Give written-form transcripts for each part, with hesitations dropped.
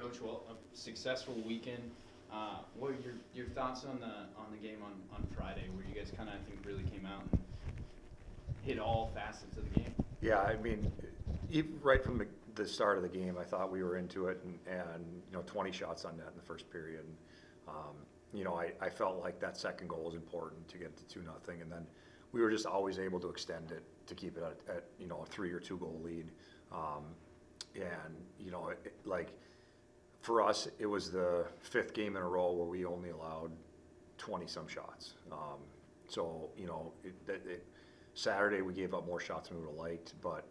Coach. Well, a successful weekend. What are your thoughts on the game on Friday, where you guys kind of, I think, really came out and hit all facets of the game? Yeah, I mean, even right from the start of the game, I thought we were into it, and 20 shots on net in the first period. And, I felt like that second goal was important to get to 2-0, and then we were just always able to extend it to keep it at a 3 or 2 goal lead. Like for us, it was the 5th game in a row where we only allowed 20 some shots. Saturday we gave up more shots than we would have liked, but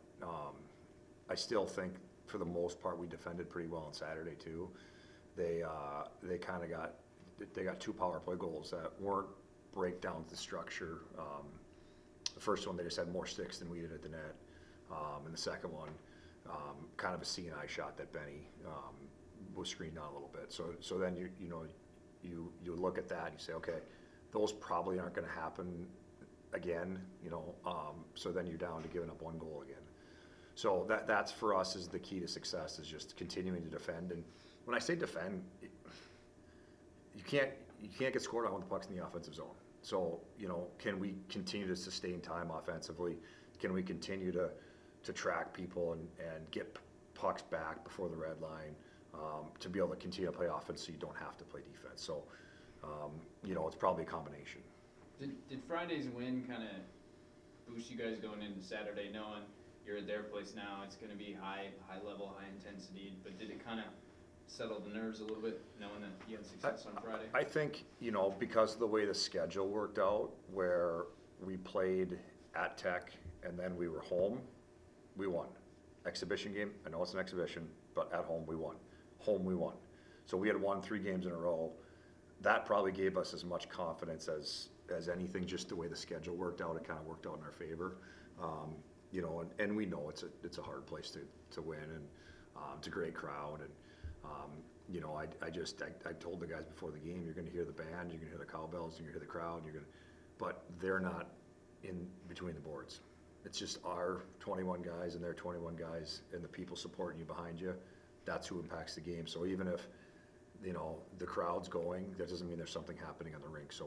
I still think for the most part we defended pretty well on Saturday too. They kind of got 2 power play goals that weren't breakdowns to structure. The first one they just had more sticks than we did at the net, and the second one kind of a C&I shot that Benny was screened on a little bit. So then you look at that and you say, okay, those probably aren't going to happen again, so then you're down to giving up 1 goal again. So that's for us is the key to success, is just continuing to defend. And when I say defend, you can't get scored on when the puck's in the offensive zone. So, can we continue to sustain time offensively? Can we continue to track people and get pucks back before the red line, to be able to continue to play offense so you don't have to play defense? So, it's probably a combination. Did Friday's win kind of boost you guys going into Saturday, knowing you're at their place now? It's going to be high level, high intensity. But did it kind of settle the nerves a little bit, knowing that you had success on Friday? I think because of the way the schedule worked out, where we played at Tech and then we were home, we won. Exhibition game, I know it's an exhibition, but at home we won. Home we won. So we had won 3 games in a row. That probably gave us as much confidence as anything. Just the way the schedule worked out, it kind of worked out in our favor. And we know it's a hard place to win, and it's a great crowd. And I told the guys before the game, you're going to hear the band, you're going to hear the cowbells, you're going to hear the crowd, but they're not in between the boards. It's just our 21 guys and their 21 guys and the people supporting you behind you. That's who impacts the game. So even if the crowd's going, that doesn't mean there's something happening on the rink. So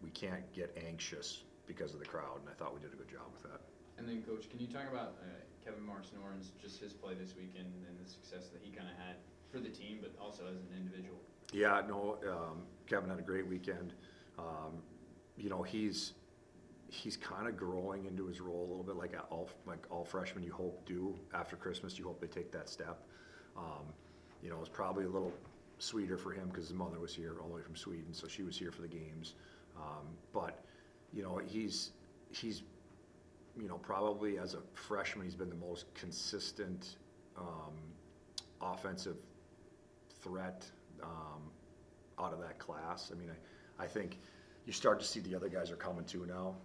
we can't get anxious because of the crowd, and I thought we did a good job with that. And then, Coach, can you talk about Kevin Marks-Norris, just his play this weekend and the success that he kind of had for the team, but also as an individual? Yeah, no, Kevin had a great weekend. He's kind of growing into his role a little bit, like all freshmen you hope do after Christmas. You hope they take that step. It's probably a little sweeter for him because his mother was here all the way from Sweden, so she was here for the games. But he's probably as a freshman, he's been the most consistent offensive threat out of that class. I mean, I think you start to see the other guys are coming too now,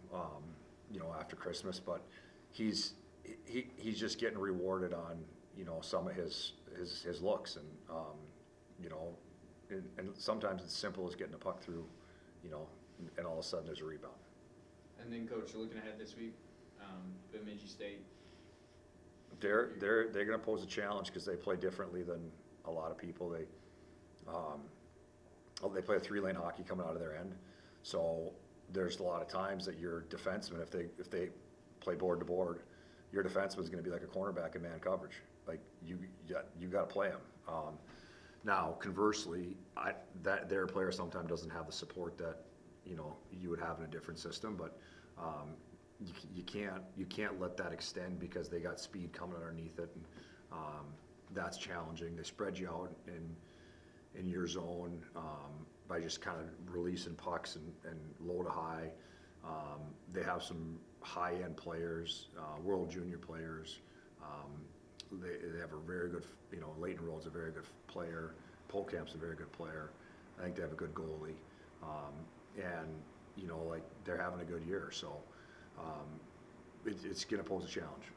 after Christmas, but he's just getting rewarded on some of his looks, and and sometimes it's simple as getting the puck through, and all of a sudden there's a rebound. And then, Coach, looking ahead this week, Bemidji State. They're going to pose a challenge because they play differently than a lot of people. They play a 3-lane hockey coming out of their end, so there's a lot of times that your defenseman, if they play board to board, your defenseman is going to be like a cornerback in man coverage. Like you got to play him. Now, conversely, their player sometimes doesn't have the support that you would have in a different system, but you can't let that extend because they got speed coming underneath it, and that's challenging. They spread you out in your zone by just kind of releasing pucks and low to high. They have some high-end players, world junior players. They have a very good, Leighton Road's a very good player. Polkamp's a very good player. I think they have a good goalie. They're having a good year. So it's going to pose a challenge.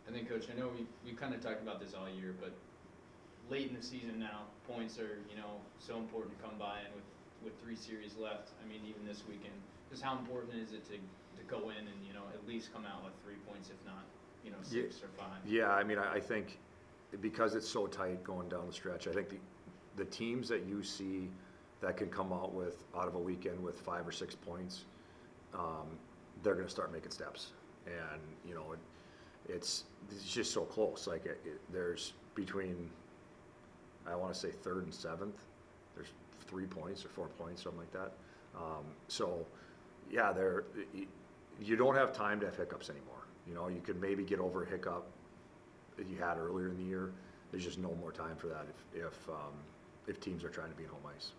And then, Coach, I know we kind of talked about this all year, but late in the season now, points are, so important to come by, and with 3 series left, I mean, even this weekend, just how important is it to go in and, at least come out with 3 points, if not, 6 or 5? Yeah, I mean, I think, because it's so tight going down the stretch, I think the teams that you see that can come out of a weekend with 5 or 6 points, they're going to start making steps. And, you know, it's just so close. Like, there's between, I want to say 3rd and 7th, there's 3 points or 4 points, something like that. So, yeah, you don't have time to have hiccups anymore. You know, you could maybe get over a hiccup that you had earlier in the year. There's just no more time for that if teams are trying to be in home ice.